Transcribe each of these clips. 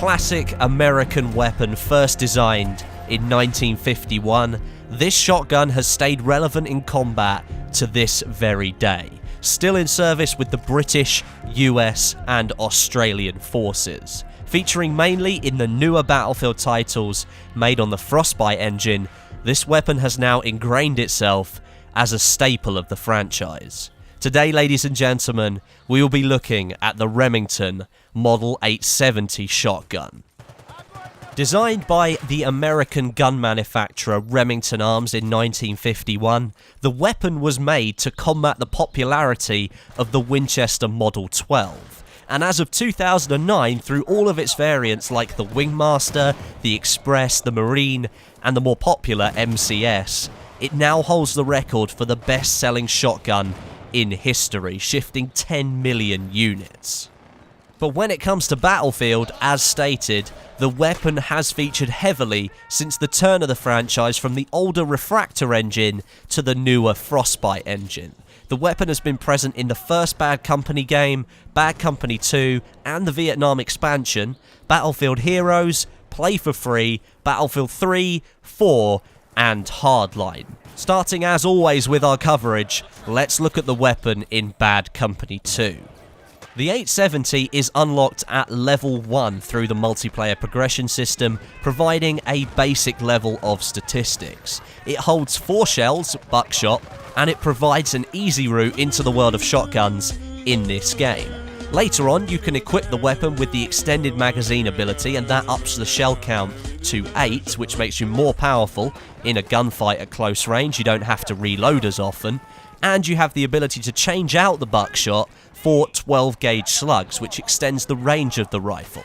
classic American weapon first designed in 1951, this shotgun has stayed relevant in combat to this very day, still in service with the British, US and Australian forces. Featuring mainly in the newer Battlefield titles made on the Frostbite engine, this weapon has now ingrained itself as a staple of the franchise. Today, ladies and gentlemen, we will be looking at the Remington Model 870 shotgun. Designed by the American gun manufacturer Remington Arms in 1951, the weapon was made to combat the popularity of the Winchester Model 12. And as of 2009, through all of its variants like the Wingmaster, the Express, the Marine, and the more popular MCS, it now holds the record for the best-selling shotgun in history, shifting 10 million units. But when it comes to Battlefield, as stated, the weapon has featured heavily since the turn of the franchise from the older Refractor engine to the newer Frostbite engine. The weapon has been present in the first Bad Company game, Bad Company 2, and the Vietnam expansion, Battlefield Heroes, Play for Free, Battlefield 3, 4, and Hardline. Starting as always with our coverage, let's look at the weapon in Bad Company 2. The 870 is unlocked at level 1 through the multiplayer progression system, providing a basic level of statistics. It holds 4 shells, buckshot, and it provides an easy route into the world of shotguns in this game. Later on, you can equip the weapon with the extended magazine ability, and that ups the shell count to 8, which makes you more powerful in a gunfight at close range. You don't have to reload as often, and you have the ability to change out the buckshot for 12 gauge slugs, which extends the range of the rifle.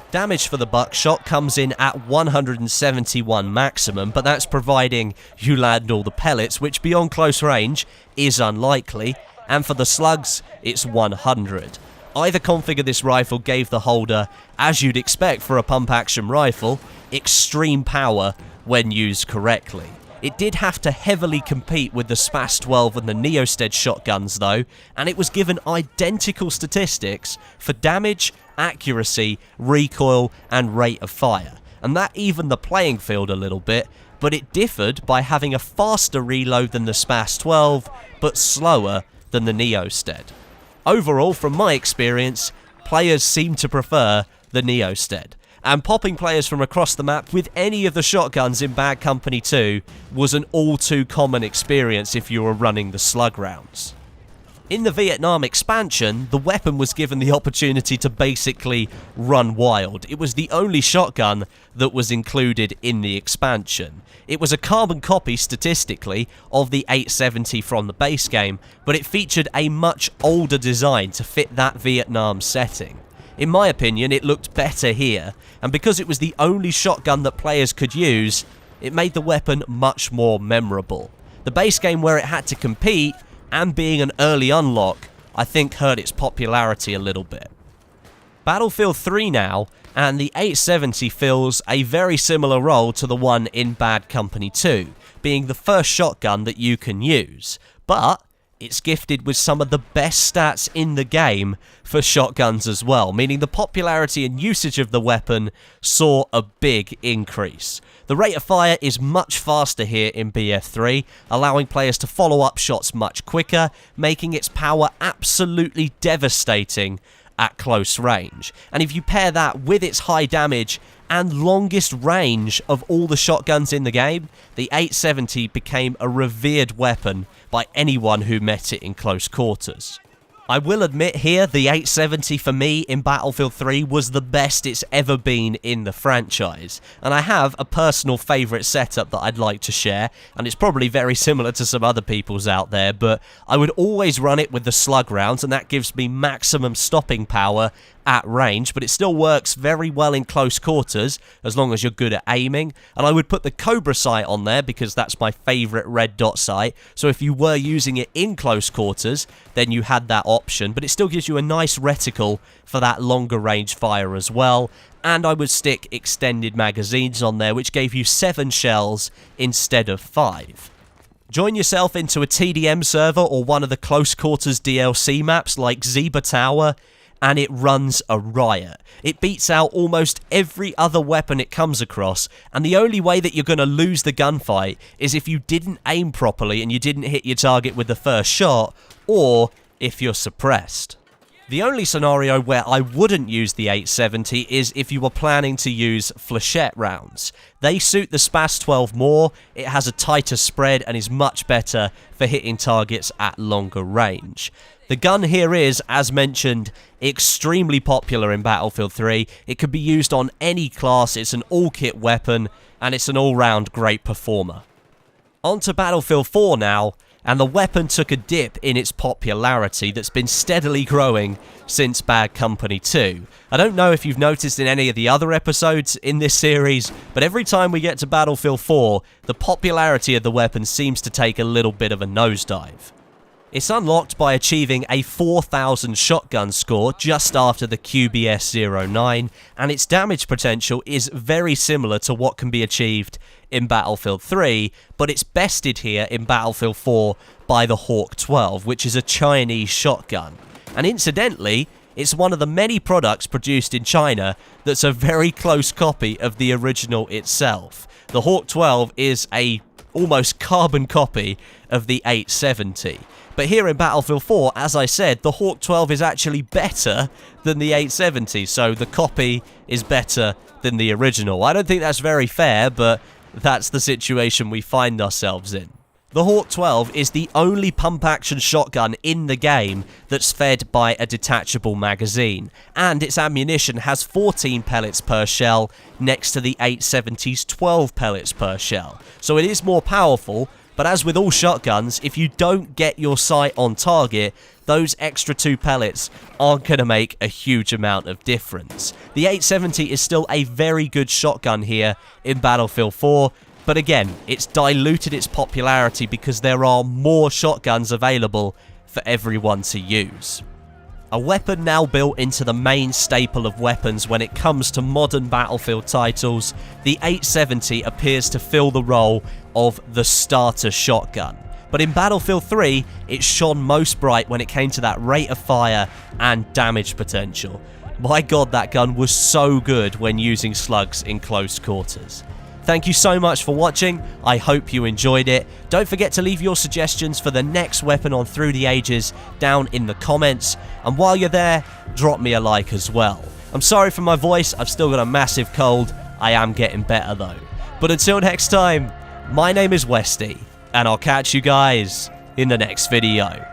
Damage for the buckshot comes in at 171 maximum, but that's providing you land all the pellets, which beyond close range is unlikely, and for the slugs, it's 100. Either config of this rifle gave the holder, as you'd expect for a pump-action rifle, extreme power when used correctly. It did have to heavily compete with the SPAS-12 and the Neosted shotguns though, and it was given identical statistics for damage, accuracy, recoil, and rate of fire. And that evened the playing field a little bit, but it differed by having a faster reload than the SPAS-12, but slower than the Neosted. Overall, from my experience, players seem to prefer the Neosted. And popping players from across the map with any of the shotguns in Bad Company 2 was an all too common experience if you were running the slug rounds. In the Vietnam expansion, the weapon was given the opportunity to basically run wild. It was the only shotgun that was included in the expansion. It was a carbon copy, statistically, of the 870 from the base game, but it featured a much older design to fit that Vietnam setting. In my opinion, it looked better here, and because it was the only shotgun that players could use, it made the weapon much more memorable. The base game where it had to compete, and being an early unlock, I think hurt its popularity a little bit. Battlefield 3 now, and the 870 fills a very similar role to the one in Bad Company 2, being the first shotgun that you can use, but it's gifted with some of the best stats in the game for shotguns as well, meaning the popularity and usage of the weapon saw a big increase. The rate of fire is much faster here in BF3, allowing players to follow up shots much quicker, making its power absolutely devastating at close range. And if you pair that with its high damage and longest range of all the shotguns in the game, the 870 became a revered weapon by anyone who met it in close quarters. I will admit here, the 870 for me in Battlefield 3 was the best it's ever been in the franchise, and I have a personal favourite setup that I'd like to share, and it's probably very similar to some other people's out there, but I would always run it with the slug rounds, and that gives me maximum stopping power at range, but it still works very well in close quarters as long as you're good at aiming. And I would put the Cobra sight on there because that's my favourite red dot sight, so if you were using it in close quarters then you had that option, but it still gives you a nice reticle for that longer range fire as well. And I would stick extended magazines on there, which gave you 7 shells instead of 5. Join yourself into a TDM server or one of the close quarters DLC maps like Zeba Tower, and it runs a riot. It beats out almost every other weapon it comes across, and the only way that you're going to lose the gunfight is if you didn't aim properly and you didn't hit your target with the first shot, or if you're suppressed. The only scenario where I wouldn't use the 870 is if you were planning to use flechette rounds. They suit the SPAS-12 more, it has a tighter spread and is much better for hitting targets at longer range. The gun here is, as mentioned, extremely popular in Battlefield 3. It can be used on any class, it's an all-kit weapon, and it's an all-round great performer. On to Battlefield 4 now. And the weapon took a dip in its popularity that's been steadily growing since Bad Company 2. I don't know if you've noticed in any of the other episodes in this series, but every time we get to Battlefield 4, the popularity of the weapon seems to take a little bit of a nosedive. It's unlocked by achieving a 4,000 shotgun score just after the QBS-09, and its damage potential is very similar to what can be achieved in Battlefield 3, but it's bested here in Battlefield 4 by the Hawk 12, which is a Chinese shotgun. And incidentally, it's one of the many products produced in China that's a very close copy of the original itself. The Hawk 12 is a almost carbon copy of the 870. But here in Battlefield 4, as I said, the Hawk 12 is actually better than the 870, so the copy is better than the original. I don't think that's very fair, but that's the situation we find ourselves in. The Hawk 12 is the only pump-action shotgun in the game that's fed by a detachable magazine, and its ammunition has 14 pellets per shell next to the 870's 12 pellets per shell. So it is more powerful, but as with all shotguns, if you don't get your sight on target, those extra 2 pellets aren't going to make a huge amount of difference. The 870 is still a very good shotgun here in Battlefield 4, but again, it's diluted its popularity because there are more shotguns available for everyone to use. A weapon now built into the main staple of weapons when it comes to modern Battlefield titles, the 870 appears to fill the role of the starter shotgun. But in Battlefield 3, it shone most bright when it came to that rate of fire and damage potential. My god, that gun was so good when using slugs in close quarters. Thank you so much for watching, I hope you enjoyed it. Don't forget to leave your suggestions for the next weapon on Through the Ages down in the comments, and while you're there, drop me a like as well. I'm sorry for my voice, I've still got a massive cold, I am getting better though. But until next time, my name is Westy, and I'll catch you guys in the next video.